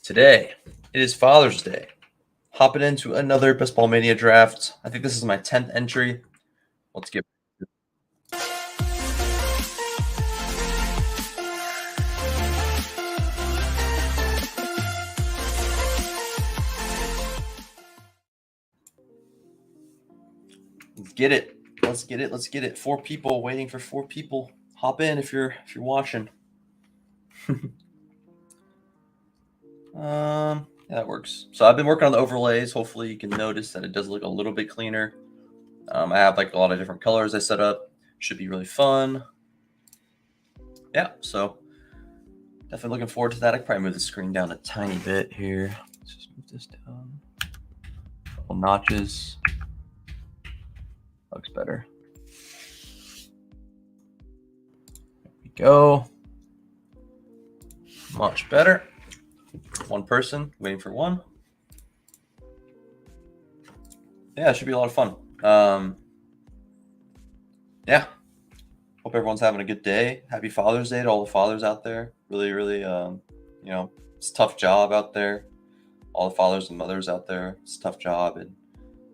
Today, it is Father's Day. Hopping into another Best Ball Mania draft. I think this is my 10th entry. Let's get Let's get it. Let's get it. Let's get it. 4 people waiting for 4 people. Hop in if you're watching. Yeah, that works. So I've been working on the overlays. Hopefully you can notice that it does look a little bit cleaner. I have like a lot of different colors I set up. Should be really fun. Yeah, so definitely looking forward to that. I can probably move the screen down a tiny bit here. Let's just move this down. A couple notches. Looks better. There we go. Much better. One person waiting for one. Yeah, it should be a lot of fun. Yeah. Hope everyone's having a good day. Happy Father's Day to all the fathers out there. Really, really, it's a tough job out there. All the fathers and mothers out there. It's a tough job, and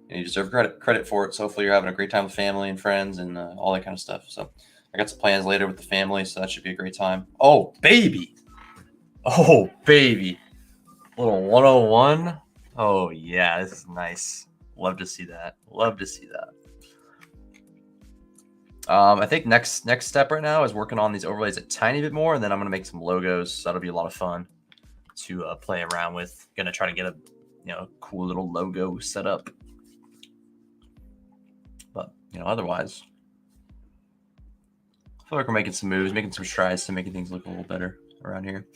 you deserve credit for it. So hopefully you're having a great time with family and friends and all that kind of stuff. So I got some plans later with the family, so that should be a great time. Oh, baby. Oh, baby. Little 101. Oh, yeah, this is nice. Love to see that. Love to see that. I think next step right now is working on these overlays a tiny bit more, and then I'm going to make some logos. So that'll be a lot of fun to play around with. Going to try to get a cool little logo set up. But, otherwise, I feel like we're making some moves, making some strides to making things look a little better around here.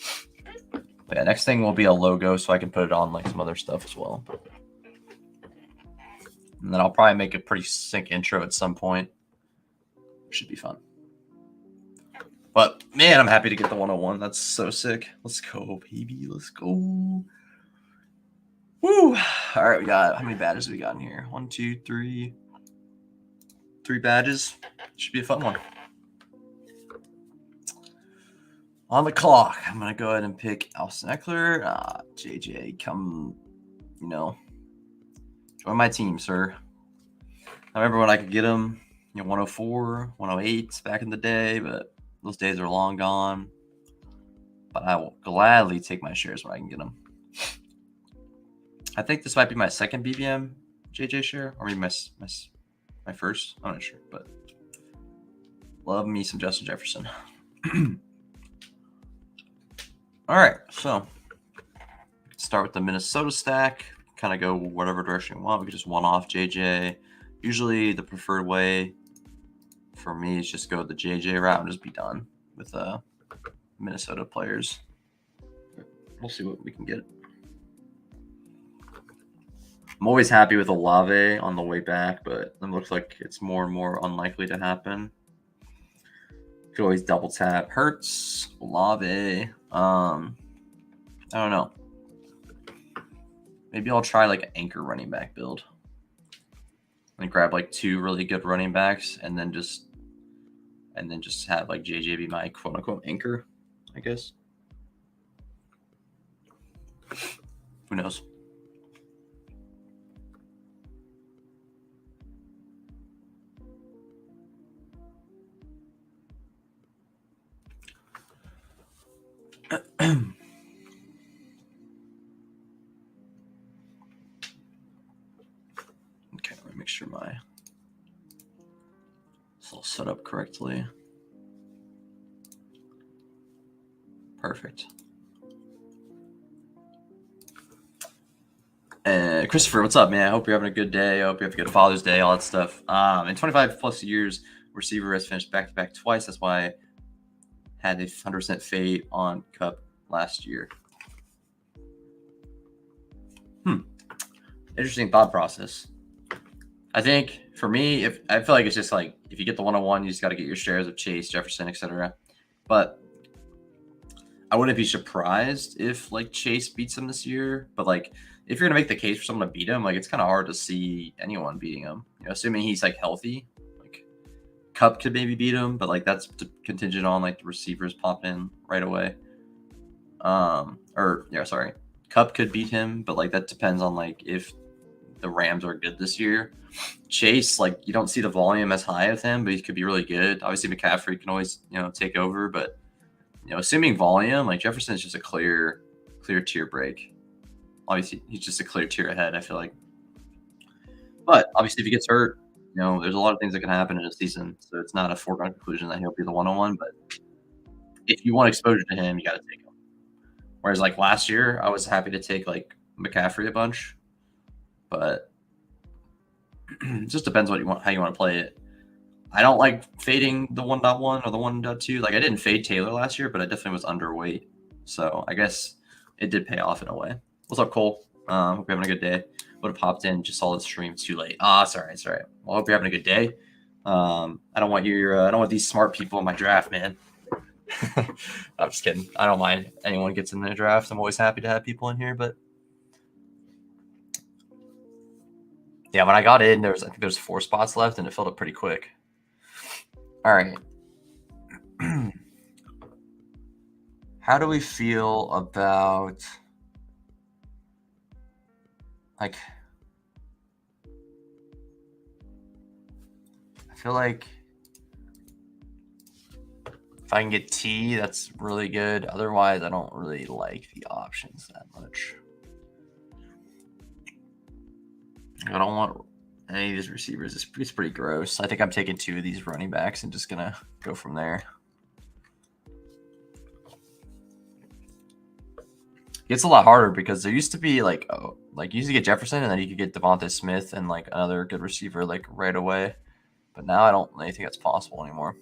But yeah, next thing will be a logo so I can put it on like some other stuff as well. And then I'll probably make a pretty sick intro at some point. Should be fun. But, man, I'm happy to get the 101. That's so sick. Let's go, baby. Let's go. Woo! All right, we got, how many badges do we got in here? 1, 2, 3. 3 badges. Should be a fun one. On the clock, I'm going to go ahead and pick Austin Eckler. JJ, come, join my team, sir. I remember when I could get him, 104, 108 back in the day, but those days are long gone. But I will gladly take my shares when I can get them. I think this might be my second BBM JJ share, or maybe my first. I'm not sure, but love me some Justin Jefferson. All right, so start with the Minnesota stack. Kind of go whatever direction you want. We could just one-off JJ. Usually the preferred way for me is just go the JJ route and just be done with Minnesota players. We'll see what we can get. I'm always happy with Olave on the way back, but it looks like it's more and more unlikely to happen. Could always double tap Hurts, Olave. I don't know. Maybe I'll try like an anchor running back build. And grab like 2 really good running backs and then just have like JJ be my quote unquote anchor, I guess. Who knows? Okay, let me make sure it's all set up correctly. Perfect. Christopher, what's up, man? I hope you're having a good day. I hope you have a good Father's Day, all that stuff. In 25 plus years, receiver has finished back-to-back twice. That's why I had a 100% fade on Cup last year. Interesting thought process. I think for me, I feel like it's just like if you get the 101, you just got to get your shares of Chase, Jefferson, etc. But I wouldn't be surprised if like Chase beats him this year. But like if you're gonna make the case for someone to beat him, like it's kind of hard to see anyone beating him. Assuming he's like healthy, like Cup could maybe beat him, but like that's contingent on like the receivers pop in right away. Cup could beat him, but like that depends on like if the Rams are good this year. Chase, like you don't see the volume as high with him, but he could be really good. Obviously, McCaffrey can always take over, but assuming volume, like Jefferson is just a clear tier break. Obviously, he's just a clear tier ahead. I feel like, but obviously, if he gets hurt, there's a lot of things that can happen in a season, so it's not a foregone conclusion that he'll be the 1-on-1. But if you want exposure to him, you got to take him. Whereas like last year, I was happy to take like McCaffrey a bunch, but it just depends what you want, how you want to play it. I don't like fading the 1.1 or the 1.2. Like I didn't fade Taylor last year, but I definitely was underweight. So I guess it did pay off in a way. What's up, Cole? Hope you're having a good day. Would have popped in, just saw the stream too late. Sorry. Well, I hope you're having a good day. I don't want I don't want these smart people in my draft, man. I'm just kidding. I don't mind anyone gets in the draft. I'm always happy to have people in here, but yeah, when I got in, I think there's 4 spots left, and it filled up pretty quick. All right. How do we feel about like? I feel like if I can get T, that's really good. Otherwise, I don't really like the options that much. I don't want any of these receivers. It's pretty gross. I think I'm taking 2 of these running backs and just gonna go from there. It's a lot harder because there used to be like you used to get Jefferson and then you could get Devontae Smith and like another good receiver like right away. But now I don't really think that's possible anymore.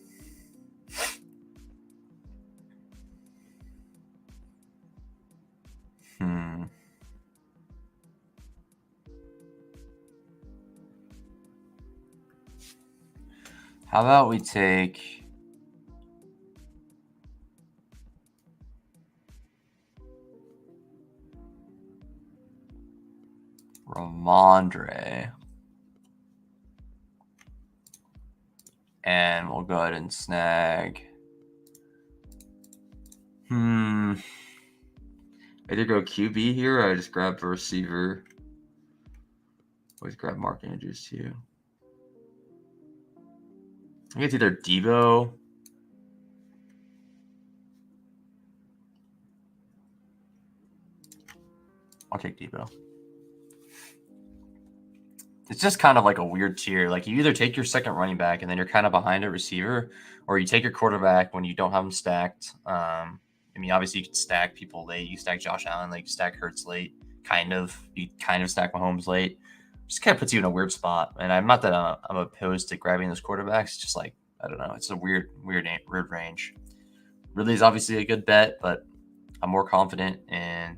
How about we take Ramondre, and we'll go ahead and snag. Either go QB here, or I just grab the receiver. Always grab Mark Andrews too. I think it's either Debo. I'll take Debo. It's just kind of like a weird tier. Like you either take your second running back and then you're kind of behind a receiver, or you take your quarterback when you don't have them stacked. I mean, obviously you can stack people late. You stack Josh Allen late, you stack Hurts late, You kind of stack Mahomes late. Just kind of puts you in a weird spot. And I'm not that I'm opposed to grabbing those quarterbacks. It's just like, I don't know. It's a weird range. Ridley's obviously a good bet, but I'm more confident in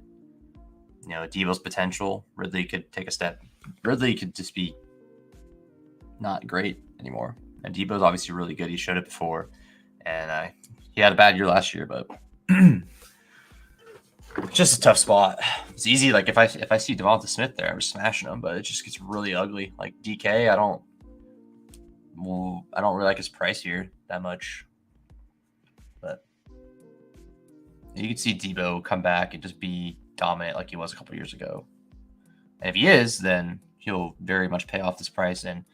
Debo's potential. Ridley could take a step. Ridley could just be not great anymore. And Debo's obviously really good. He showed it before. And he had a bad year last year, but just a tough spot. It's easy. Like if I see Devonta Smith there, I'm smashing him, but it just gets really ugly. Like DK, I don't really like his price here that much. But you can see Debo come back and just be dominant like he was a couple years ago. And if he is, then he'll very much pay off this price. And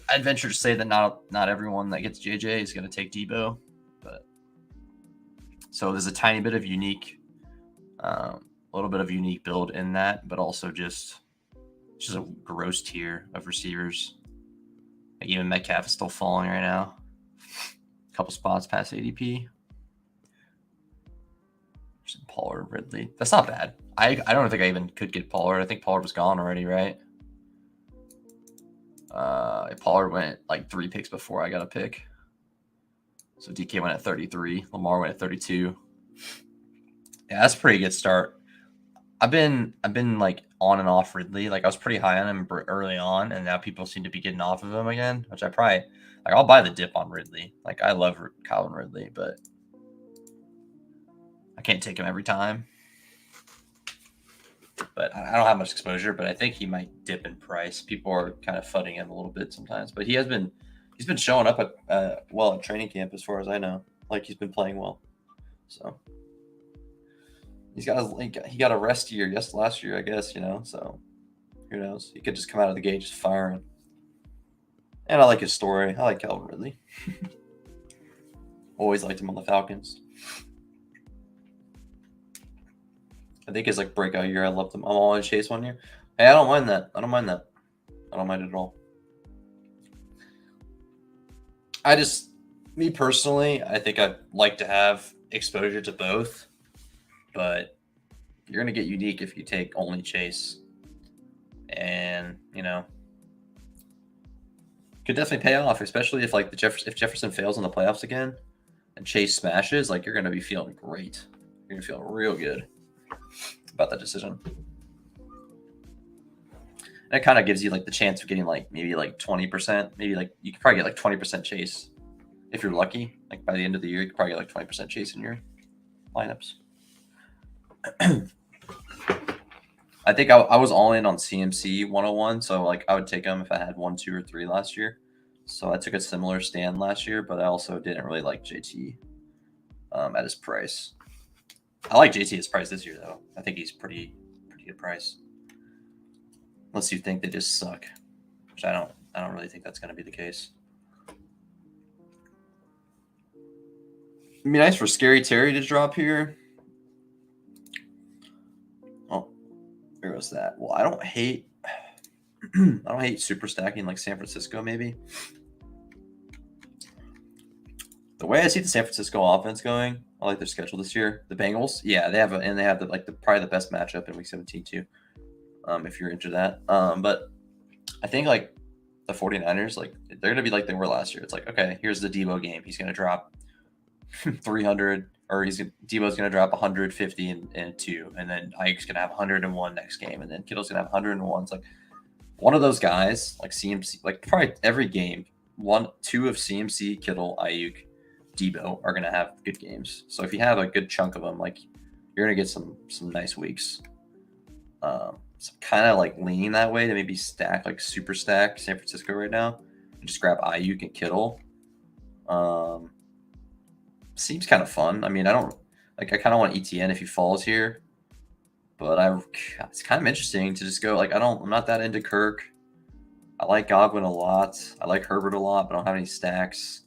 I'd venture to say that not everyone that gets JJ is going to take Debo. But so there's a tiny bit of unique, a little bit of unique build in that, but also just a gross tier of receivers. Like even Metcalf is still falling right now. A couple spots past ADP. Pollard, Ridley. That's not bad. I don't think I even could get Pollard. I think Pollard was gone already, right? Pollard went like 3 picks before I got a pick. So DK went at 33. Lamar went at 32. Yeah, that's a pretty good start. I've been like on and off Ridley. Like I was pretty high on him early on, and now people seem to be getting off of him again, which I probably like. I'll buy the dip on Ridley. Like I love Calvin Ridley, but I can't take him every time. But I don't have much exposure, but I think he might dip in price. People are kind of fudding him a little bit sometimes, but he's been showing up at training camp as far as I know. Like he's been playing well. So he got a rest year last year, I guess, so who knows? He could just come out of the gate just firing. And I like his story. I like Calvin Ridley. Always liked him on the Falcons. I think his breakout year, I loved him. I'm all in Chase 1 year. Hey, I don't mind that. I don't mind it at all. Me personally, I think I'd like to have exposure to both, but you're going to get unique if you take only Chase. And, could definitely pay off, especially if if Jefferson fails in the playoffs again and Chase smashes, you're going to be feeling great. You're going to feel real good about that decision. And it kind of gives you the chance of getting maybe 20%. Maybe you could probably get 20% Chase if you're lucky. By the end of the year, you could probably get 20% Chase in your lineups. I think I was all in on CMC 101, so I would take him if I had 1, 2, or 3 last year. So I took a similar stand last year, but I also didn't really like JT at his price. I like JT at his price this year, though. I think he's pretty good price. Unless you think they just suck, which I don't really think that's going to be the case. It'd be nice for Scary Terry to drop here. Oh, where was that? Well, I don't hate super stacking like San Francisco. Maybe the way I see the San Francisco offense going, I like their schedule this year. The Bengals, yeah, they have probably the best matchup in Week 17 too. If you're into that, but I think the 49ers, they're gonna be like they were last year. It's okay, here's the Debo game. He's gonna drop 300, or Debo's gonna drop 150 and 2, and then Ike's gonna have 101 next game, and then Kittle's gonna have 101. It's one of those guys, CMC, probably every game, 1, 2 of CMC, Kittle, Ayuk, Debo are gonna have good games. So if you have a good chunk of them, you're gonna get some nice weeks. So kind of leaning that way to maybe stack super stack San Francisco right now and just grab Ayuk and Kittle. Seems kind of fun. I mean, I don't I kind of want ETN if he falls here, but it's kind of interesting to just go I'm not that into Kirk. I like Godwin a lot. I like Herbert a lot, but I don't have any stacks.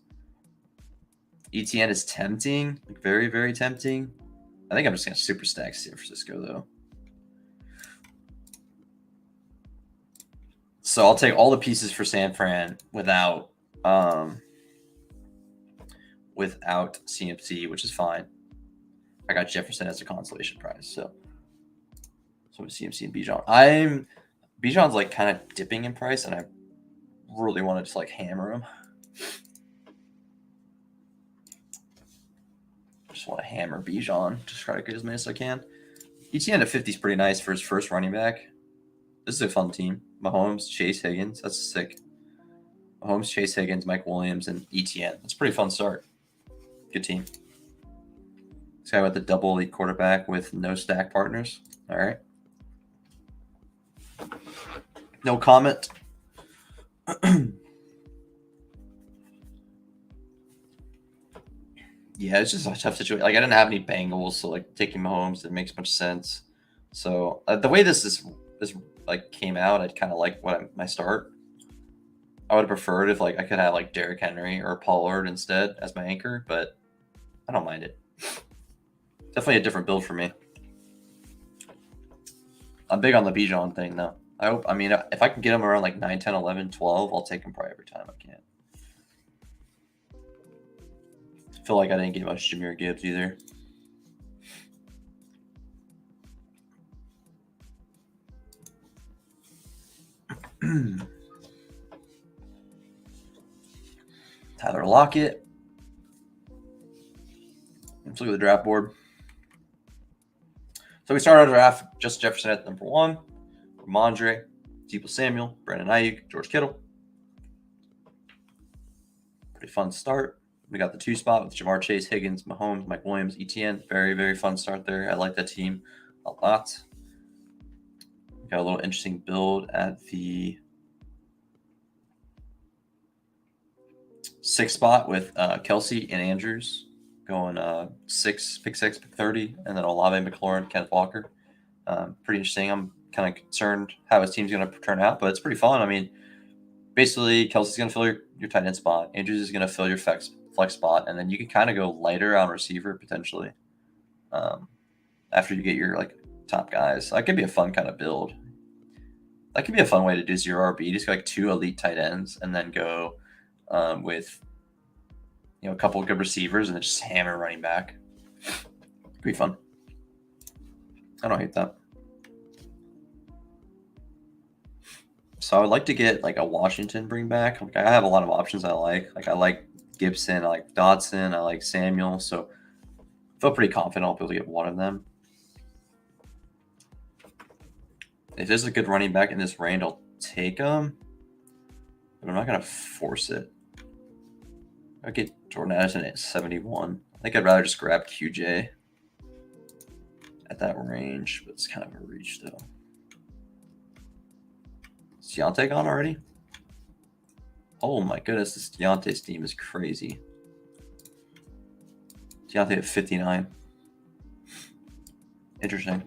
ETN is tempting, very, very tempting. I think I'm just gonna super stack San Francisco though. So I'll take all the pieces for San Fran without CMC, which is fine. I got Jefferson as a consolation prize. So with CMC and Bijan. Bijan's kind of dipping in price, and I really want to just hammer him. Just want to hammer Bijan. Just try to get as many as I can. ETN at 50 is pretty nice for his first running back. This is a fun team. Mahomes, Chase, Higgins. That's sick. Mahomes, Chase, Higgins, Mike Williams, and ETN. That's a pretty fun start. Good team. This guy with the double elite quarterback with no stack partners. All right. No comment. Yeah, it's just a tough situation. I didn't have any Bengals, so taking Mahomes, it makes much sense. So the way this came out, I'd kind of like my start. I would have preferred if I could have Derrick Henry or Pollard instead as my anchor, but I don't mind it. Definitely a different build for me. I'm big on the Bijan thing though. If I can get him around 9, 10, 11, 12, I'll take him probably every time I can. I feel like I didn't get much Jahmyr Gibbs either. Tyler Lockett. Let's look at the draft board. So we started our draft. Justin Jefferson at number 1. Ramondre, Deebo Samuel, Brandon Ayuk, George Kittle. Pretty fun start. We got the 2 spot with Jamar Chase, Higgins, Mahomes, Mike Williams, ETN. Very, very fun start there. I like that team a lot. We got a little interesting build at the 6th spot with Kelsey and Andrews. going pick 6, pick 30, and then Olave, McLaurin, Kenneth Walker. Pretty interesting. I'm kind of concerned how his team's going to turn out, but it's pretty fun. I mean, basically, Kelsey's going to fill your tight end spot. Andrews is going to fill your flex spot, and then you can kind of go lighter on receiver potentially after you get your like top guys. So that could be a fun kind of build. That could be a fun way to do 0 RB. Just go like 2 elite tight ends, and then go with a couple of good receivers, and then just hammer running back. Could be fun. I don't hate that. So I would like to get like a Washington bring back. Like I have a lot of options I like. Like I like Gibson, I like Dotson, I like Samuel. So I feel pretty confident I'll be able to get one of them. If there's a good running back in this range, I'll take him. But I'm not gonna force it. I'll get Jordan Addison at 71. I think I'd rather just grab QJ at that range, but it's kind of a reach though. Is Deontay gone already? Oh my goodness, this Deontay's team is crazy. Deontay at 59. Interesting.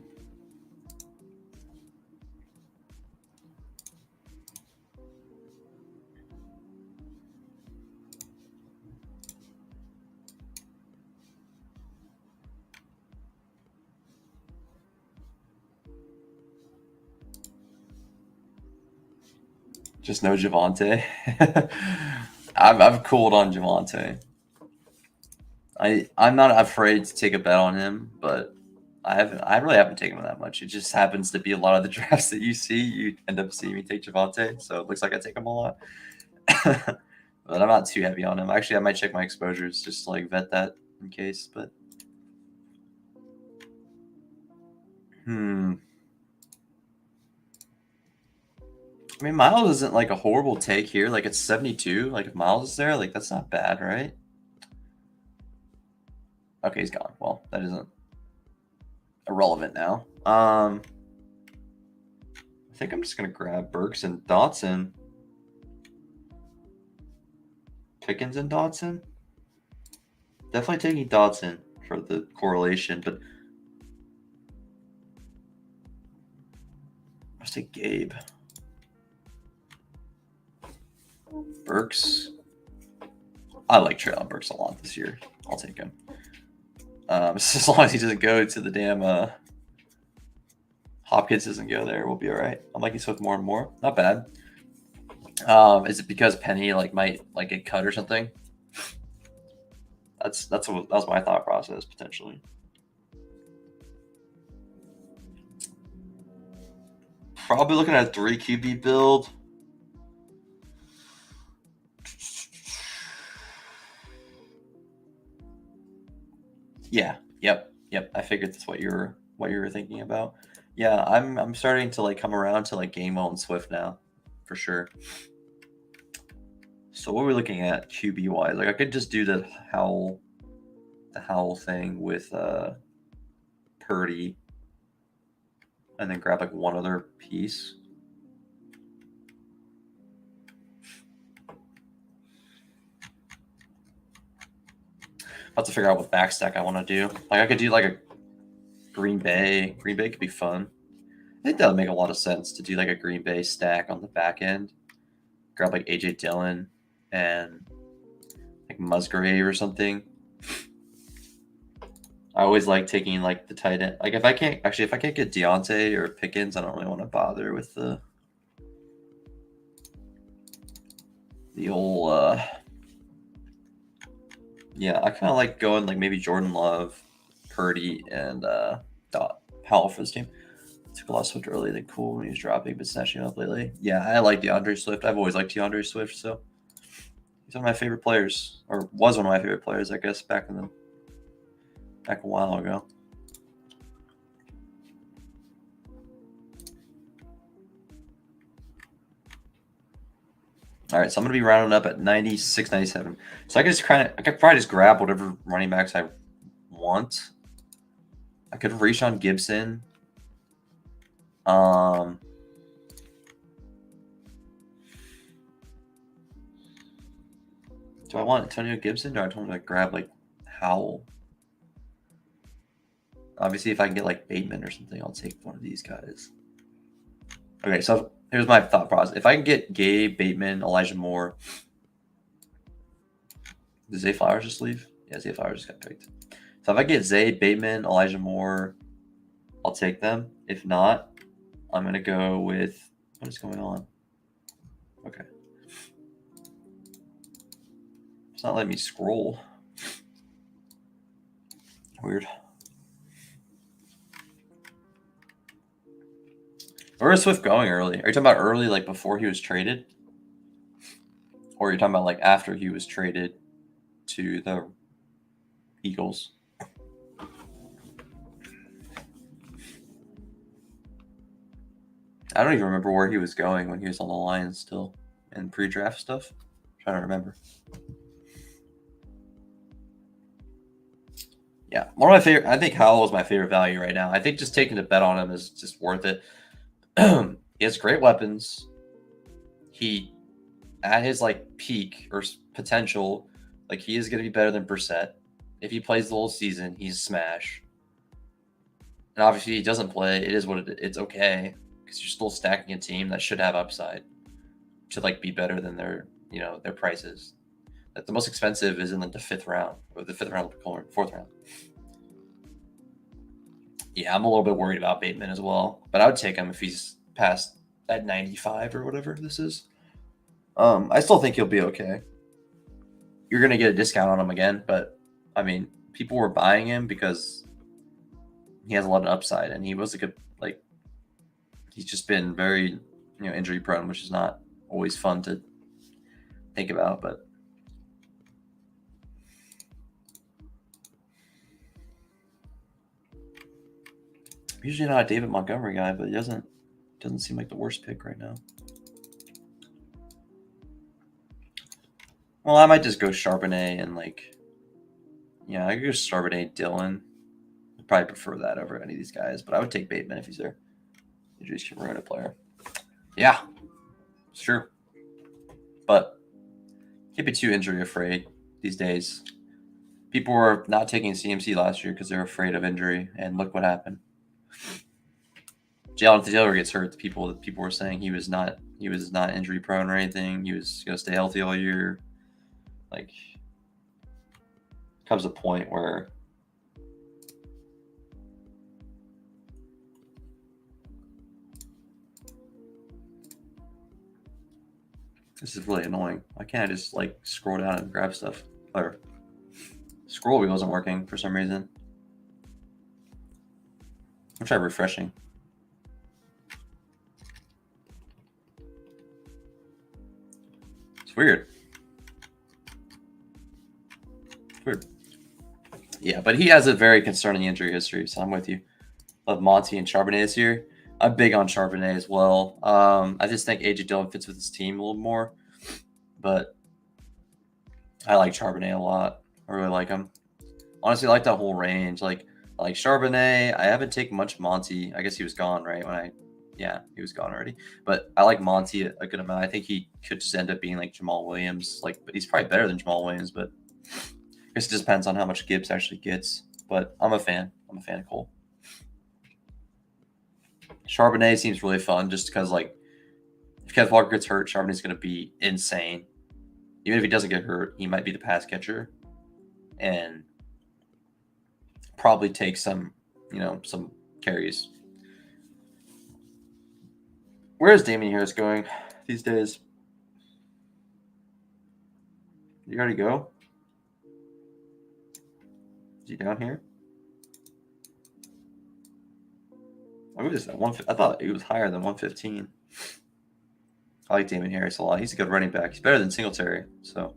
Just no Javonte. I've cooled on Javonte. I'm not afraid to take a bet on him, but I really haven't taken him that much. It just happens to be a lot of the drafts that you see, you end up seeing me take Javonte, so it looks like I take him a lot. But I'm not too heavy on him. Actually, I might check my exposures just to like vet that in case, but I mean, Miles isn't like a horrible take here. Like it's 72. Like if Miles is there, like that's not bad, right? Okay, he's gone. Well, that isn't irrelevant now. I think I'm just gonna grab Burks and Dotson. Pickens and Dotson. Definitely taking Dotson for the correlation, but let's take Gabe. Burks. I like Traylon Burks a lot this year. I'll take him. As long as he doesn't go to the damn Hopkins doesn't go there, we'll be all right. I'm liking Swift more and more. Not bad. Is it because Penny might get cut or something? That was my thought process potentially. Probably looking at a 3 QB build. Yeah. Yep. I figured that's what you were thinking about. Yeah, I'm starting to come around to Gainwell and Swift now, for sure. So what are we looking at QB wise? I could just do the Howell thing with Purdy, and then grab one other piece. I have to figure out what backstack I want to do. I could do a Green Bay. Green Bay could be fun. I think that would make a lot of sense to do a Green Bay stack on the back end. Grab AJ Dillon and Musgrave or something. I always like taking the tight end. If I can't get Deontay or Pickens, I don't really want to bother with the old yeah, I kind of like going maybe Jordan Love, Purdy, and Howell for this team. Took a lot of Swift early. Then cool when he was dropping, but snatching up lately. Yeah, I like DeAndre Swift. I've always liked DeAndre Swift, so he's one of my favorite players, or was one of my favorite players, I guess, back a while ago. All right, so I'm going to be rounding up at 96, 97. So I could probably just grab whatever running backs I want. I could reach on Gibson. Do I want Antonio Gibson, or do I want to grab Howell. Obviously, if I can get like Bateman or something, I'll take one of these guys. Okay, so here's my thought process. If I can get Gabe, Bateman, Elijah Moore. Did Zay Flowers just leave? Yeah, Zay Flowers just got picked. So if I get Zay, Bateman, Elijah Moore, I'll take them. If not, I'm going to go with – what is going on? Okay. It's not letting me scroll. Weird. Where is Swift going early? Are you talking about early, like before he was traded? Or are you talking about like after he was traded to the Eagles? I don't even remember where he was going when he was on the Lions still in pre-draft stuff. I'm trying to remember. Yeah, one of my favorite. I think Howell is my favorite value right now. I think just taking a bet on him is just worth it. He has great weapons. He, at his like peak or potential, like he is going to be better than Brissett. If he plays the whole season, he's smash. And obviously, he doesn't play. It is what it's okay because you're still stacking a team that should have upside to like be better than their their prices. Like the most expensive is in like the 5th round or the 5th round or 4th round. Yeah, I'm a little bit worried about Bateman as well, but I would take him if he's past that 95 or whatever this is. I still think he'll be okay. You're gonna get a discount on him again, but I mean, people were buying him because he has a lot of upside, and he was a good he's just been very injury prone, which is not always fun to think about, but. I'm usually not a David Montgomery guy, but he doesn't seem like the worst pick right now. Well, I might just go Charbonnet and I could go Charbonnet, Dylan. I'd probably prefer that over any of these guys, but I would take Bateman if he's there. Injuries can ruin a player. Yeah, it's true. But can't be too injury afraid these days. People were not taking CMC last year because they're afraid of injury, and look what happened. Jonathan Taylor gets hurt. People were saying he was not injury prone or anything. He was going to stay healthy all year. Like, comes a point where this is really annoying. Why can't I just scroll down and grab stuff? Or scroll wheel wasn't working for some reason. I'll try refreshing. It's weird. Yeah, but he has a very concerning injury history, so I'm with you. Love Monty and Charbonnet this year. I'm big on Charbonnet as well. I just think AJ Dillon fits with his team a little more, but I like Charbonnet a lot. I really like him. Honestly, I like that whole range. I like Charbonnet. I haven't taken much Monty. I guess he was gone, right? Yeah, he was gone already. But I like Monty a good amount. I think he could just end up being like Jamal Williams. But he's probably better than Jamal Williams, but I guess it just depends on how much Gibbs actually gets. But I'm a fan. I'm a fan of Cole. Charbonnet seems really fun just because, if Kenneth Walker gets hurt, Charbonnet's going to be insane. Even if he doesn't get hurt, he might be the pass catcher and probably take some carries. Where is Damian Harris going these days? You already go? Is he down here? I thought he was higher than 115. I like Damian Harris a lot. He's a good running back. He's better than Singletary. So,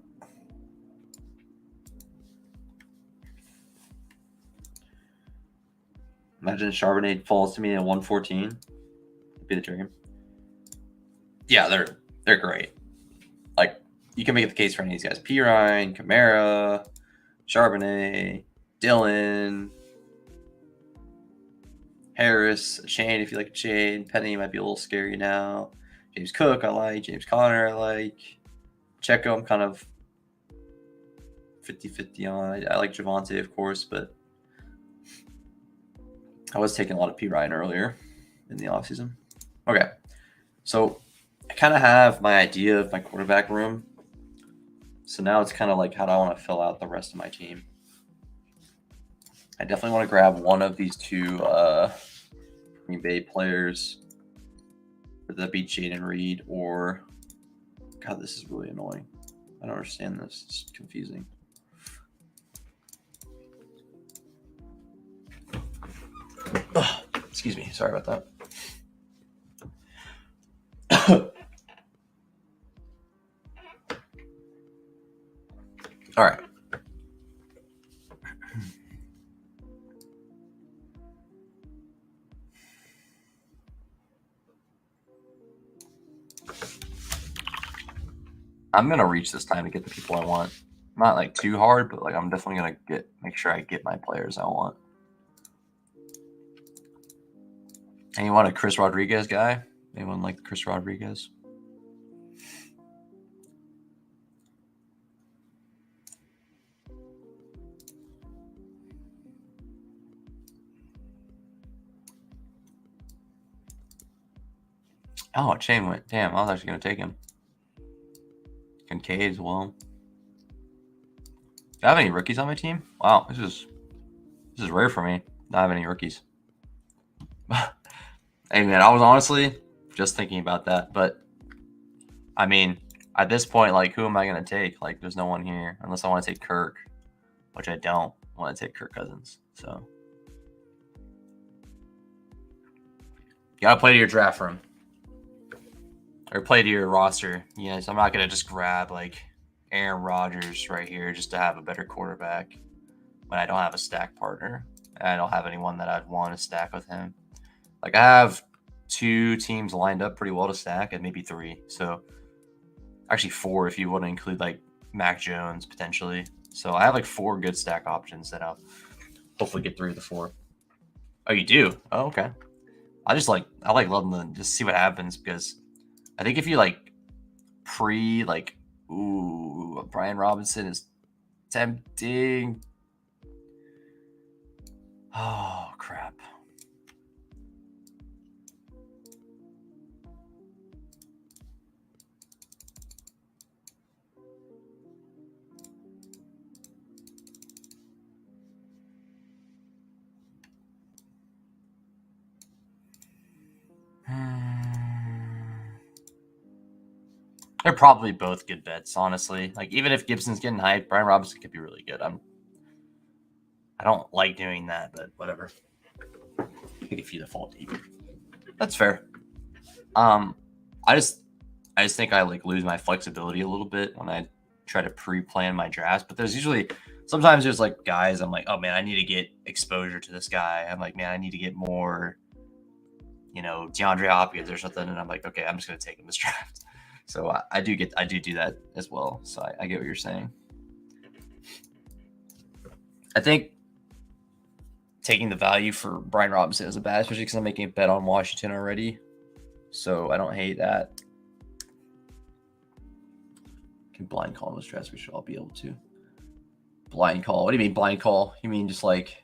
imagine Charbonnet falls to me at 114. It'd be the dream. Yeah, they're great. You can make the case for any of these guys: Pirine, Kamara, Charbonnet, Dylan, Harris, Shane. If you like Shane, Penny might be a little scary now. James Cook, I like. James Conner, I like. Checo, I'm kind of 50-50 on. I like Javonte, of course, but I was taking a lot of P. Ryan earlier in the offseason. Okay, so I kind of have my idea of my quarterback room. So now it's kind of like, how do I want to fill out the rest of my team? I definitely want to grab one of these two Green Bay players. Whether that be Jaden Reed or... God, this is really annoying. I don't understand this. It's confusing. Oh, excuse me. Sorry about that. All right. I'm gonna reach this time to get the people I want. Not like too hard, but like I'm definitely gonna make sure I get my players I want. Anyone a Chris Rodriguez guy? Anyone like Chris Rodriguez? Oh, Chain went. Damn, I was actually gonna take him. Kincaid as well. Do I have any rookies on my team? Wow, this is rare for me. Not have any rookies. Hey man, I was honestly just thinking about that, but I mean, at this point, like, who am I gonna take? Like, there's no one here unless I want to take Kirk, which I don't want to take Kirk Cousins. So you gotta play to your draft room or play to your roster. Yes, I'm not gonna just grab like Aaron Rodgers right here just to have a better quarterback when I don't have a stack partner. And I don't have anyone that I'd want to stack with him. Like, I have 2 teams lined up pretty well to stack, and maybe 3. So actually 4 if you want to include like Mac Jones potentially. So I have like 4 good stack options that I'll hopefully get 3 of the 4. Oh, you do? Oh, okay. I like letting them just see what happens, because I think if you like Brian Robinson is tempting. Oh crap. They're probably both good bets, honestly. Like, even if Gibson's getting hyped, Brian Robinson could be really good. I don't like doing that, but whatever. If you default deep, that's fair. I just think I like lose my flexibility a little bit when I try to pre-plan my drafts. But sometimes there's like guys I'm like, oh man, I need to get exposure to this guy. I'm like, man, I need to get more, DeAndre Hopkins or something, and I'm like, okay, I'm just gonna take him this draft. So I do do that as well. So I get what you're saying. I think taking the value for Brian Robinson is a bad, especially because I'm making a bet on Washington already. So I don't hate that. Can blind call in this draft? We should all be able to. Blind call? What do you mean blind call? You mean just like,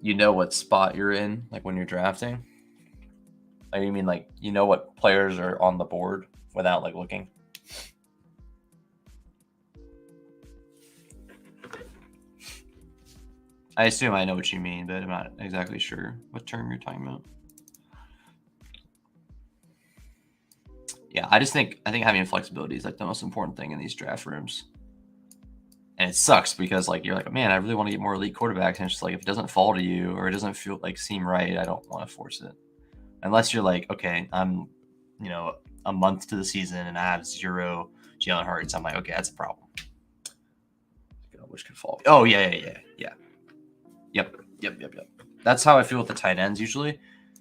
what spot you're in, like when you're drafting? Or you mean like, what players are on the board without like looking? I assume I know what you mean, but I'm not exactly sure what term you're talking about. Yeah, I think having flexibility is like the most important thing in these draft rooms. And it sucks because like you're like, man, I really want to get more elite quarterbacks, and it's just like, if it doesn't fall to you or it doesn't seem right, I don't want to force it. Unless you're like, okay, I'm, a month to the season and I have 0 Jalen Hurts. I'm like, okay, that's a problem. Which could fall. Oh yeah. Yep. That's how I feel with the tight ends usually.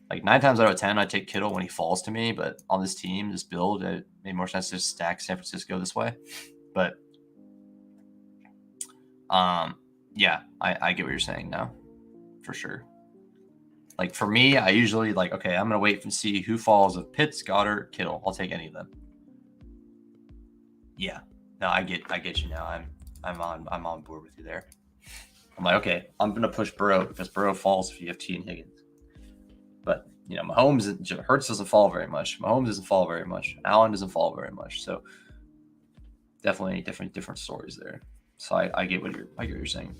Like 9 times out of 10, I take Kittle when he falls to me. But on this team, this build, it made more sense to stack San Francisco this way. But yeah, I get what you're saying now, for sure. Like for me, I usually like, okay, I'm gonna wait and see who falls of Pitts, Goddard, Kittle. I'll take any of them. Yeah, no, I get you now. I'm on board with you there. I'm like, okay, I'm gonna push Burrow because Burrow falls if you have T and Higgins. But you know, Mahomes, Hurts doesn't fall very much. Mahomes doesn't fall very much. Allen doesn't fall very much. So definitely different stories there. So I get what you're saying.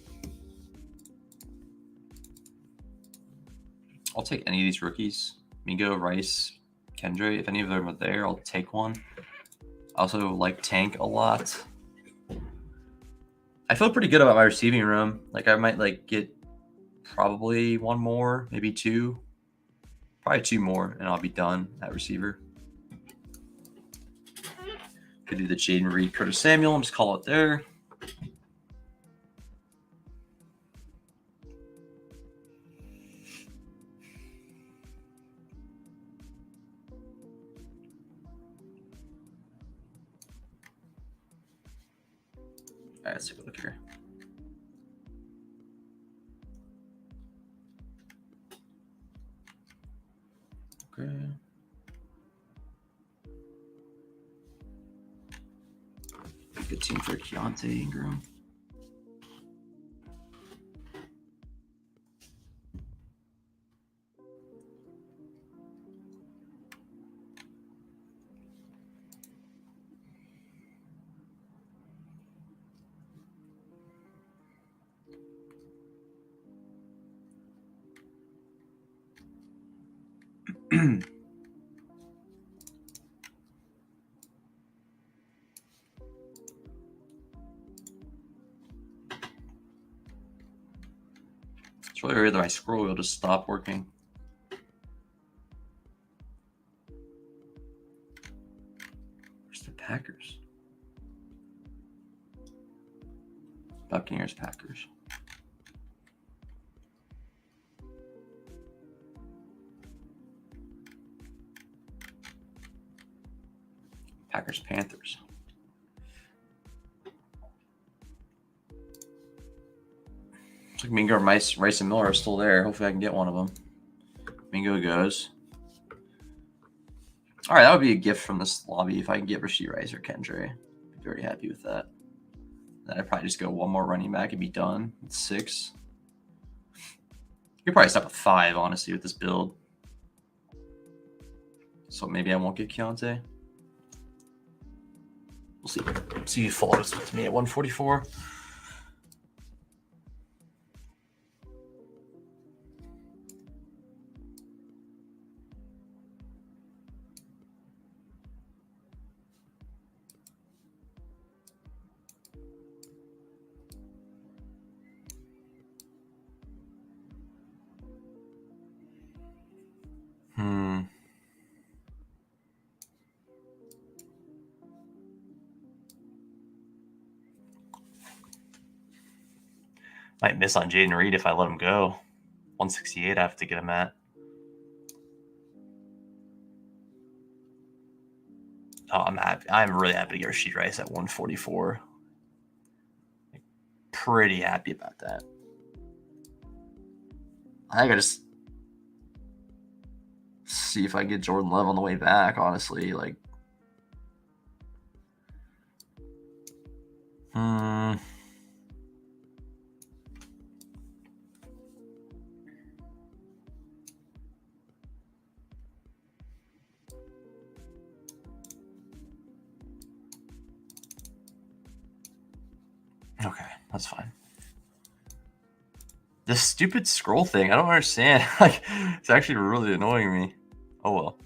I'll take any of these rookies. Mingo, Rice, Kendra. If any of them are there, I'll take one. I also like Tank a lot. I feel pretty good about my receiving room. Like I might like get probably one more, maybe two. Probably two more, and I'll be done at receiver. Could do the Jaden Reed, Curtis Samuel, and just call it there. All right, let's take a look here. Okay. Good team for Keontae Ingram. It's really weird that my scroll wheel just stopped working. Where's the Packers? Buccaneers, Packers. Packers, Panthers. Looks like Mingo, Rice, and Miller are still there. Hopefully I can get one of them. Mingo goes. All right, that would be a gift from this lobby if I can get Rashee Rice or Kendra. I'd be very happy with that. Then I'd probably just go one more running back and be done. It's 6. You could probably stop with 5, honestly, with this build. So maybe I won't get Keontae. We'll see. See who follows with me at 144. Might miss on Jaden Reed if I let him go. 168 I have to get him at. Oh, I'm happy. I'm really happy to get Rashee Rice at 144. Pretty happy about that. I think I just see if I get Jordan Love on the way back, honestly. Like, okay, that's fine. This stupid scroll thing, I don't understand. Like, it's actually really annoying me. Oh well.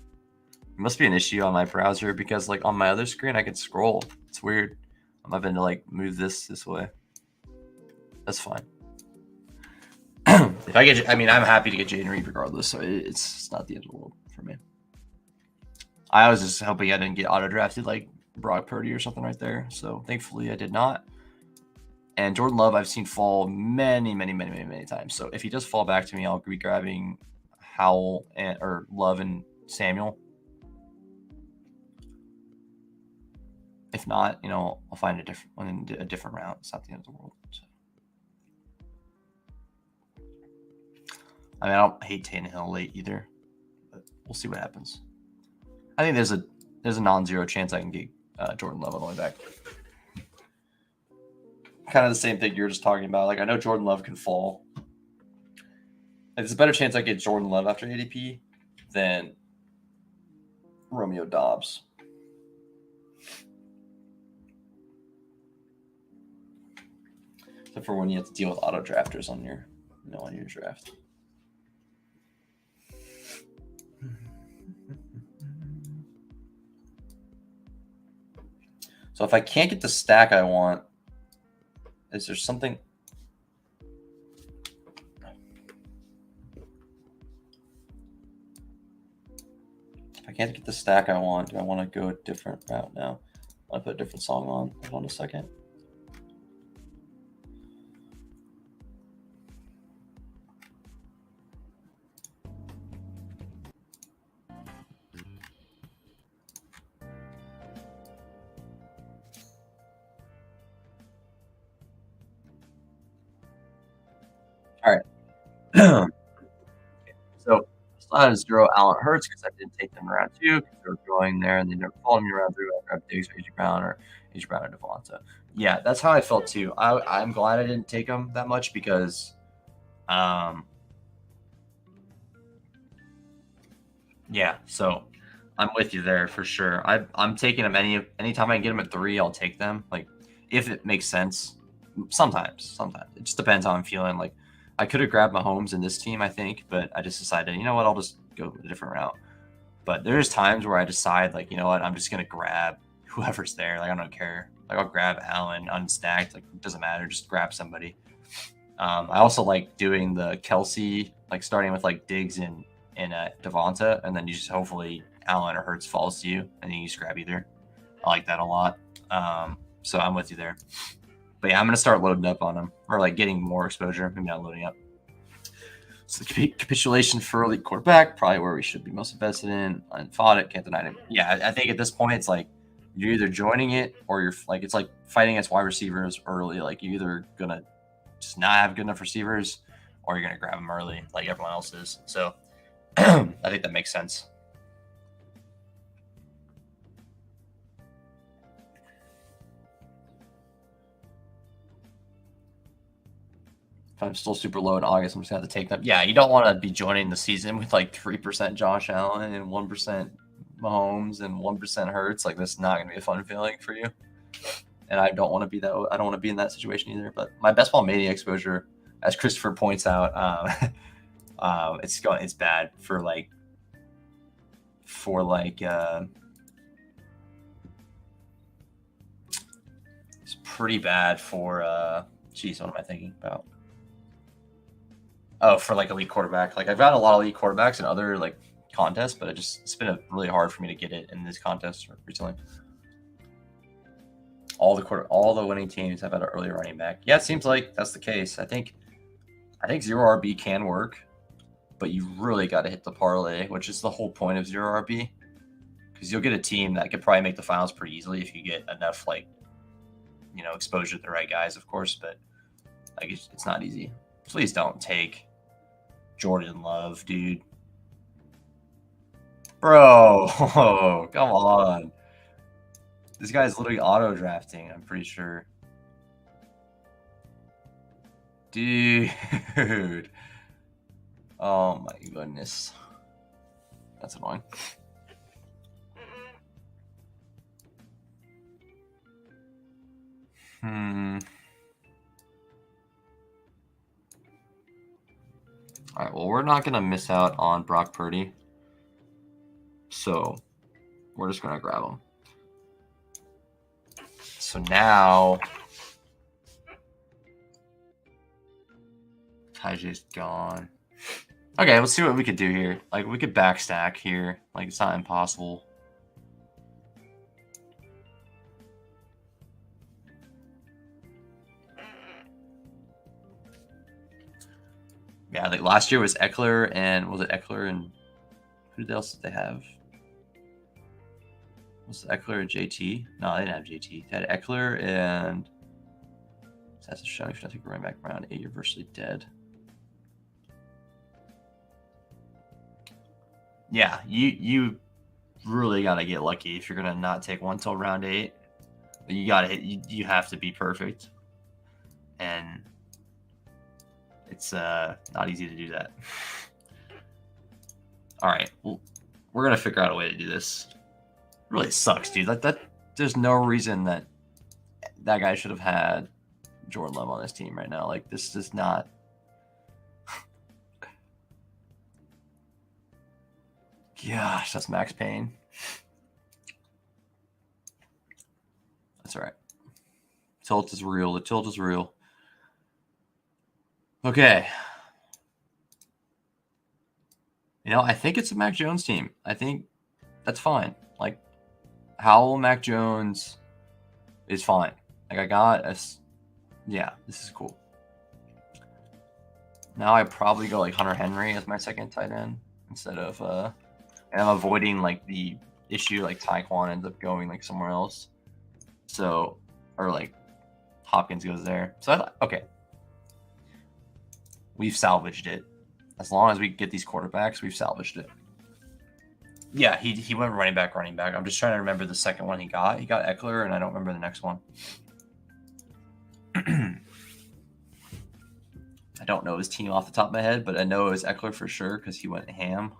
It must be an issue on my browser because, like, on my other screen, I can scroll. It's weird. I'm having to, like, move this way. That's fine. If I get, I mean, I'm happy to get Jaden Reed regardless, so it's not the end of the world for me. I was just hoping I didn't get auto drafted like Brock Purdy or something right there. So thankfully I did not. And Jordan Love, I've seen fall many times. So if he does fall back to me, I'll be grabbing Howell or Love and Samuel. If not, you know, I'll find a different one in a different route. It's not the end of the world. So. I mean, I don't hate Tannehill late either, but we'll see what happens. I think there's a non-zero chance I can get Jordan Love on the way back. kind of the same thing you're just talking about. Like, I know Jordan Love can fall. There's a better chance I get Jordan Love after ADP than Romeo Dobbs. Except for when you have to deal with auto drafters on your, on your draft. So if I can't get the stack I want, is there something? If I can't get the stack I want, do I want to go a different route now? I'll put a different song on. Hold on a second. All right. So I still had 0 Allen Hurts because I didn't take them in round 2 because they were going there and they never followed me around 3. I grabbed Diggs or AJ Brown or Devonta. Yeah, that's how I felt too. I'm glad I didn't take them that much because, yeah. So I'm with you there for sure. I'm taking them anytime I can get them at 3, I'll take them. Like if it makes sense. Sometimes it just depends how I'm feeling. Like I could have grabbed Mahomes in this team, I think, but I just decided, you know what, I'll just go a different route. But there's times where I decide, like, you know what, I'm just gonna grab whoever's there. Like I don't care. Like I'll grab Allen unstacked. Like it doesn't matter. Just grab somebody. I also like doing the Kelsey, like starting with like Diggs and Devonta, and then you just hopefully Allen or Hurts falls to you, and then you just grab either. I like that a lot. So I'm with you there. But yeah, I'm going to start loading up on them, or like getting more exposure, maybe not loading up. So the capitulation for elite quarterback, probably where we should be most invested in. I fought it, can't deny it. Yeah, I think at this point, it's like you're either joining it or you're like, it's like fighting against wide receivers early. Like you're either going to just not have good enough receivers or you're going to grab them early like everyone else is. So I think that makes sense. If I'm still super low in August, I'm just going to have to take them. Yeah, you don't want to be joining the season with like 3% Josh Allen and 1% Mahomes and 1% Hurts. Like, that's not going to be a fun feeling for you. And I don't want to be that. I don't want to be in that situation either. But my best ball Mania exposure, as Christopher points out, it's bad for like it's pretty bad for geez, what am I thinking about? Oh, for like elite quarterback. Like I've got a lot of elite quarterbacks in other like contests, but it's been really hard for me to get it in this contest recently. All the winning teams have had an early running back. Yeah, it seems like that's the case. I think 0 RB can work, but you really got to hit the parlay, which is the whole point of 0 RB, because you'll get a team that could probably make the finals pretty easily if you get enough like exposure to the right guys, of course. But like it's not easy. Please don't take Jordan Love, dude. Bro, come on. This guy's literally auto drafting, I'm pretty sure. Dude. Oh my goodness. That's annoying. All right, well, we're not going to miss out on Brock Purdy. So we're just going to grab him. So now Tajay's gone. Okay, let's see what we could do here. Like, we could backstack here. Like, it's not impossible. Yeah, like last year was Eckler and who else did they have? Was it Eckler and JT? No, they didn't have JT. They had Eckler and that's a shot. If you take a running back round 8, you're virtually dead. Yeah, you really gotta get lucky if you're gonna not take one till round 8. You gotta hit. You have to be perfect. and it's not easy to do that. All right, well, we're gonna figure out a way to do this. It really sucks, dude. That there's no reason that guy should have had Jordan Love on his team right now. Like, this is not. Gosh, that's Max Payne. That's all right. Tilt is real. The tilt is real. Okay. You know, I think it's a Mac Jones team. I think that's fine. Like, Howell, Mac Jones is fine. Like, I got a... Yeah, this is cool. Now I probably go like Hunter Henry as my second tight end instead of... and I'm avoiding like the issue like Tyquan ends up going like somewhere else. So, or like Hopkins goes there. So I thought, okay, we've salvaged it. As long as we get these quarterbacks, we've salvaged it. Yeah, he went running back. I'm just trying to remember the second one he got. He got Eckler, and I don't remember the next one. I don't know his team off the top of my head, but I know it was Eckler for sure because he went ham.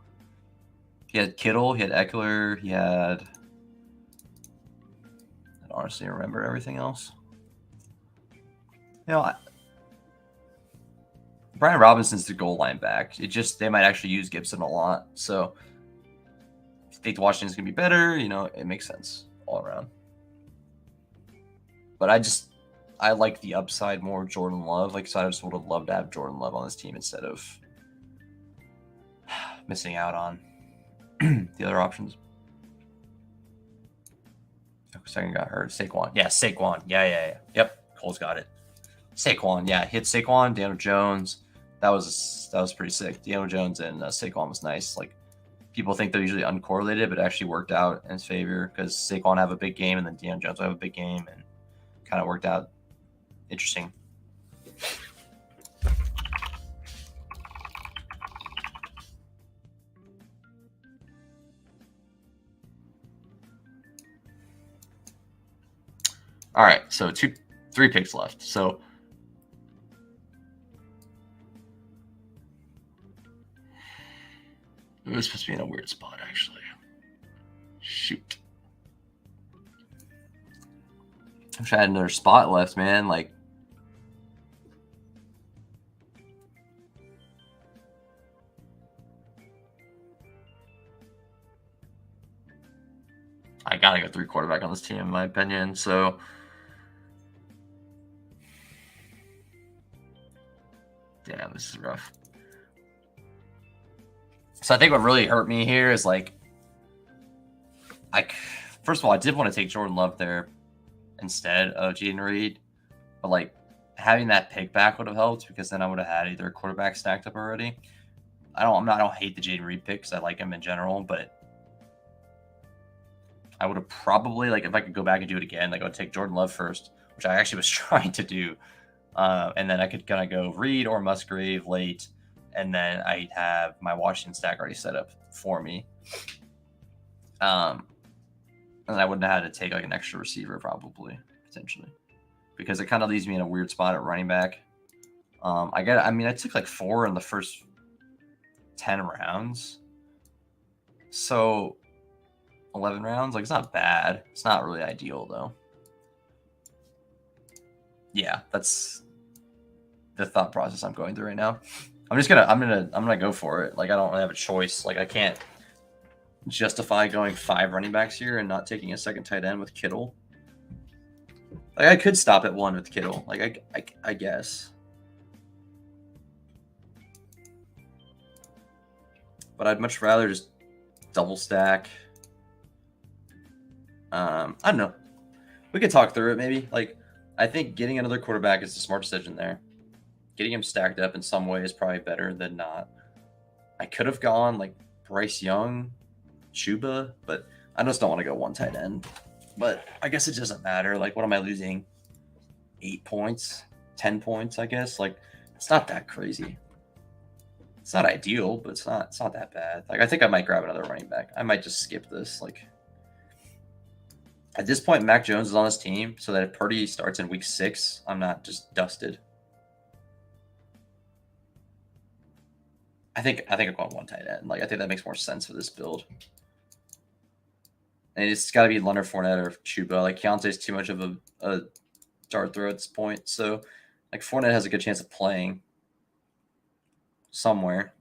He had Kittle, he had Eckler, he had... I don't honestly remember everything else. You know, Brian Robinson's the goal line back. They might actually use Gibson a lot. So if you think Washington's going to be better, you know, it makes sense all around. But I like the upside more of Jordan Love. Like, so I just would have loved to have Jordan Love on this team instead of missing out on the other options. Second got hurt. Saquon. Yeah, Saquon. Yeah. Yep. Cole's got it. Saquon. Yeah, hit Saquon. Daniel Jones. That was pretty sick. Daniel Jones and Saquon was nice. Like, people think they're usually uncorrelated, but it actually worked out in his favor because Saquon have a big game and then Daniel Jones will have a big game, and kind of worked out interesting. All right, so 3 picks left. So it was supposed to be in a weird spot, actually. Shoot. I wish I had another spot left, man. Like, I gotta go 3 quarterback on this team, in my opinion. So damn, this is rough. So I think what really hurt me here is like, first of all, I did want to take Jordan Love there instead of Jaden Reed, but like having that pick back would have helped because then I would have had either a quarterback stacked up already. I don't hate the Jaden Reed pick because I like him in general, but I would have probably, like, if I could go back and do it again, like I would take Jordan Love first, which I actually was trying to do. And then I could kind of go Reed or Musgrave late, and then I'd have my Washington stack already set up for me. And I wouldn't have had to take like an extra receiver probably, potentially, because it kind of leaves me in a weird spot at running back. I took like 4 in the first 10 rounds. So 11 rounds, like, it's not bad. It's not really ideal though. Yeah, that's the thought process I'm going through right now. I'm gonna go for it. Like, I don't really have a choice. Like, I can't justify going 5 running backs here and not taking a second tight end with Kittle. Like, I could stop at 1 with Kittle. Like, I guess. But I'd much rather just double stack. I don't know. We could talk through it maybe. Like, I think getting another quarterback is a smart decision there. Getting him stacked up in some way is probably better than not. I could have gone like Bryce Young, Chuba, but I just don't want to go 1 tight end. But I guess it doesn't matter. Like, what am I losing? 8 points? 10 points, I guess? Like, it's not that crazy. It's not ideal, but it's not that bad. Like, I think I might grab another running back. I might just skip this. Like, at this point, Mac Jones is on his team, so that if Purdy starts in week 6, I'm not just dusted. I think I'm going one tight end. Like I think that makes more sense for this build. And it's got to be Leonard Fournette or Chuba. Like Keontae's too much of a dart throw at this point. So like Fournette has a good chance of playing somewhere.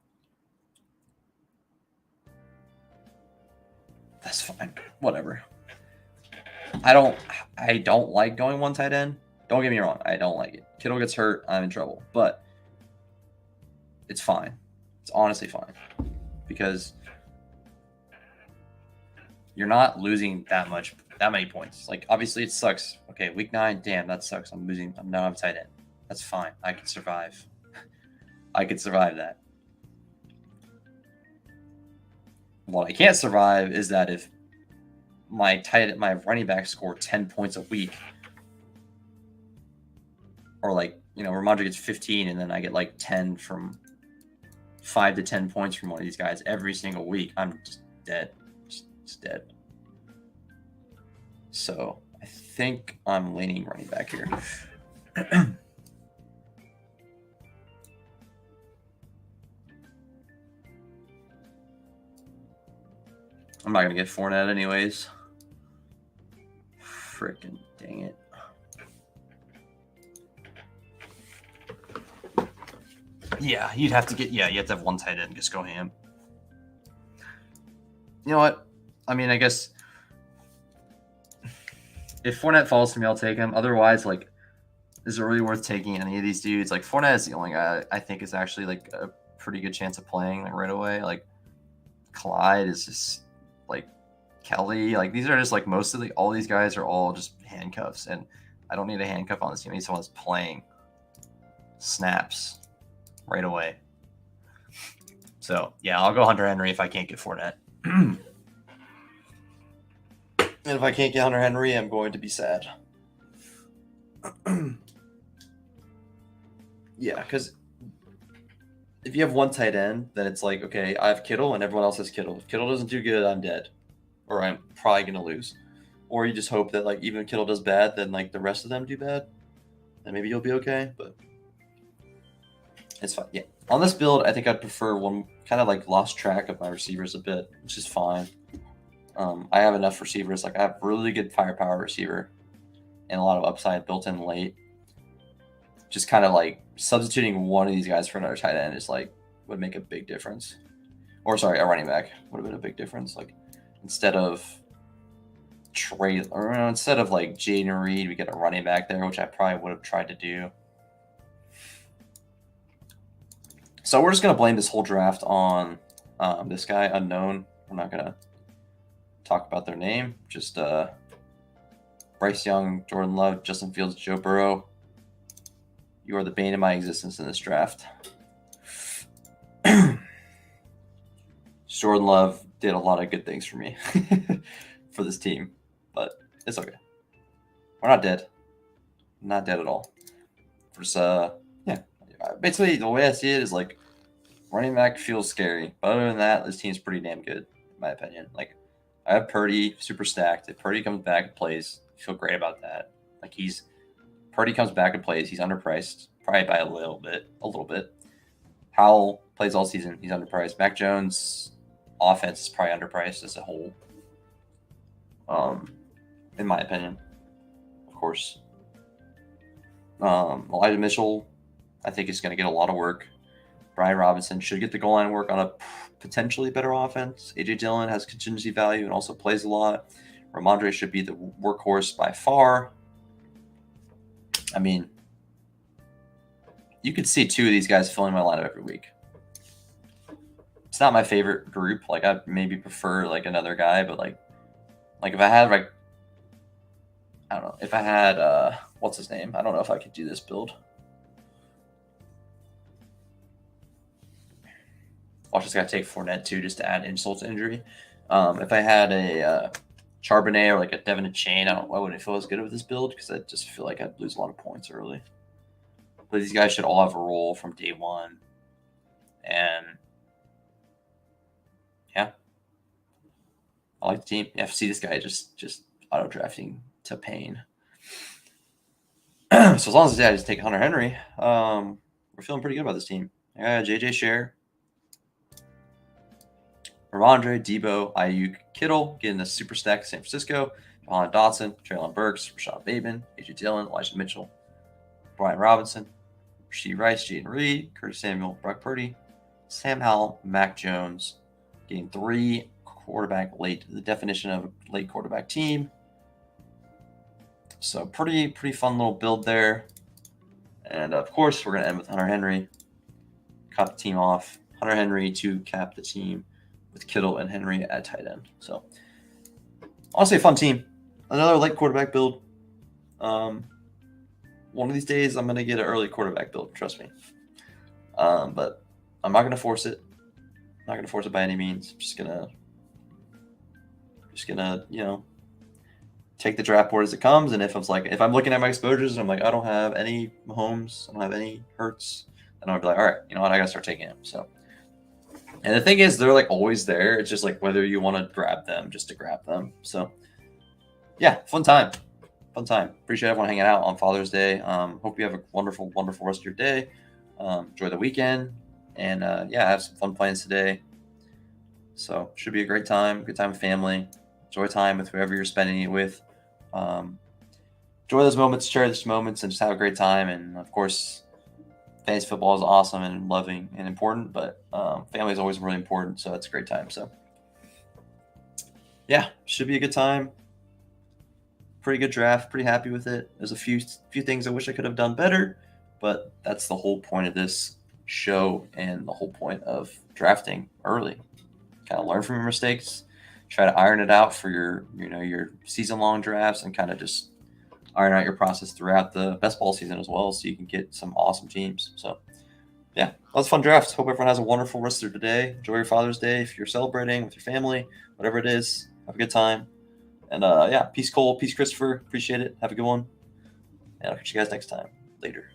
That's fine. Whatever. I don't like going one tight end. Don't get me wrong. I don't like it. Kittle gets hurt, I'm in trouble. But it's fine. It's honestly fine. Because you're not losing that many points. Like obviously it sucks. Okay, week 9, damn, that sucks. I'm losing. I'm not on tight end. That's fine. I can survive. I could survive that. What I can't survive is that if my running back score 10 points a week, or like, Ramondre gets 15 and then I get like 10 from 5 to 10 points from one of these guys every single week, I'm just dead. Just dead. So I think I'm leaning running back here. I'm not going to get Fournette anyways. Freaking dang it. Yeah, you have to have one tight end and just go ham. You know what? I mean, I guess if Fournette falls to me, I'll take him. Otherwise, like, is it really worth taking any of these dudes? Like, Fournette is the only guy I think is actually, like, a pretty good chance of playing, like, right away. Like, Clyde is just, like, Kelly. Like, these are just, like, all these guys are all just handcuffs. And I don't need a handcuff on this team. I need someone that's playing snaps right away. So, yeah, I'll go Hunter Henry if I can't get Fournette. And if I can't get Hunter Henry, I'm going to be sad. Yeah, because if you have one tight end, then it's like, okay, I have Kittle and everyone else has Kittle. If Kittle doesn't do good, I'm dead. Or I'm probably going to lose. Or you just hope that, like, even if Kittle does bad, then, like, the rest of them do bad. And maybe you'll be okay, but it's fine. Yeah. On this build, I think I'd prefer one kind of, like, lost track of my receivers a bit, which is fine. I have enough receivers. Like, I have really good firepower receiver and a lot of upside built in late. Just kind of like substituting one of these guys for another tight end is like would make a big difference. Or sorry, a running back would have been a big difference. Like instead of like Jaden Reed, we get a running back there, which I probably would have tried to do. So we're just gonna blame this whole draft on this guy, unknown. We're not gonna talk about their name. Just Bryce Young, Jordan Love, Justin Fields, Joe Burrow. You are the bane of my existence in this draft. Jordan Love did a lot of good things for me for this team, but it's okay. We're not dead. Not dead at all. Just, yeah. Basically, the way I see it is like running back feels scary, but other than that, this team's pretty damn good, in my opinion. Like, I have Purdy super stacked. If Purdy comes back and plays, I feel great about that. Like, Purdy comes back and plays. He's underpriced, probably by a little bit. Howell plays all season. He's underpriced. Mac Jones' offense is probably underpriced as a whole, in my opinion, of course. Elijah Mitchell, I think, is going to get a lot of work. Brian Robinson should get the goal line work on a potentially better offense. A.J. Dillon has contingency value and also plays a lot. Ramondre should be the workhorse by far. I mean, you could see two of these guys filling my lineup every week. It's not my favorite group. Like, I maybe prefer, like, another guy, but, like if I had, like, I don't know. If I had, what's his name? I don't know if I could do this build. I'll just got to take Fournette, too, just to add insult to injury. If I had a Charbonnet or, like, a Devin Chain, I wouldn't feel as good with this build because I just feel like I'd lose a lot of points early. But these guys should all have a role from day one. And, yeah. I like the team. Yeah, see this guy just auto-drafting to pain. So as long as I just take Hunter Henry, we're feeling pretty good about this team. I got J.J. Sher. Ramondre, Debo, Ayuk, Kittle getting the super stack San Francisco. Jahan Dotson, Traylon Burks, Rashad Bateman, A.J. Dillon, Elijah Mitchell, Brian Robinson, Rasheed Rice, Jaden Reed, Curtis Samuel, Brock Purdy, Sam Howell, Mac Jones, getting 3 quarterback late. The definition of a late quarterback team. So pretty fun little build there. And of course, we're going to end with Hunter Henry. Cap the team off. Hunter Henry to cap the team with Kittle and Henry at tight end. So honestly, a fun team. Another late quarterback build. One of these days, I'm going to get an early quarterback build. Trust me. But I'm not going to force it. I'm not going to force it by any means. I'm just gonna, take the draft board as it comes. And if I'm looking at my exposures and I'm like, I don't have any Mahomes, I don't have any Hurts, then I'll be like, all right, you know what, I gotta start taking him. So, and the thing is, they're like always there. It's just like whether you want to grab them just to grab them. So, yeah, fun time. Appreciate everyone hanging out on Father's Day. Hope you have a wonderful rest of your day. Enjoy the weekend, and have some fun plans today. So, should be a great time. Good time with family. Enjoy time with whoever you're spending it with. Enjoy those moments, share those moments, and just have a great time. And of course, fantasy football is awesome and loving and important, but family is always really important. So it's a great time. So yeah, should be a good time. Pretty good draft. Pretty happy with it. There's a few things I wish I could have done better, but that's the whole point of this show and the whole point of drafting early. Kind of learn from your mistakes. Try to iron it out for your season-long drafts, and kind of just iron out your process throughout the best ball season as well, so you can get some awesome teams. So, yeah, lots of fun drafts. Hope everyone has a wonderful rest of their day. Enjoy your Father's Day if you're celebrating with your family, whatever it is. Have a good time. And, peace, Cole. Peace, Christopher. Appreciate it. Have a good one. And I'll catch you guys next time. Later.